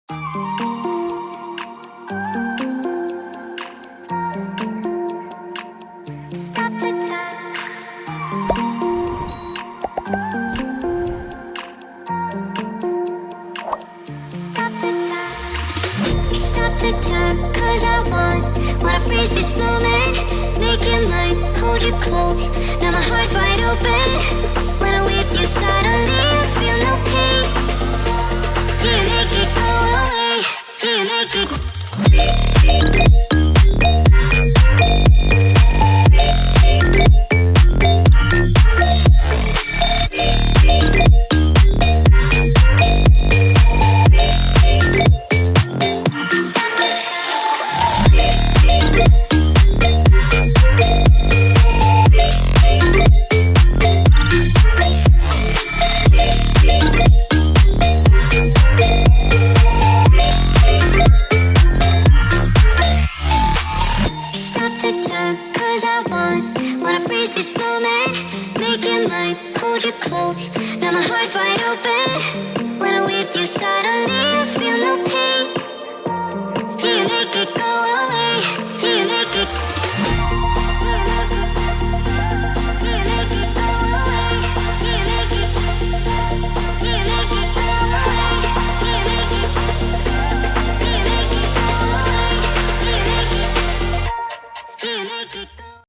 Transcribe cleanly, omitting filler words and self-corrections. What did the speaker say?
Stop the time, cause I wanna freeze this moment. Make it mine, hold you close. Now my heart's wide open. When I'm with you, suddenly I feel no pain. Do you make it go away? Do you make it? Wanna freeze this moment, make it mine, hold you close. Now my heart's wide open.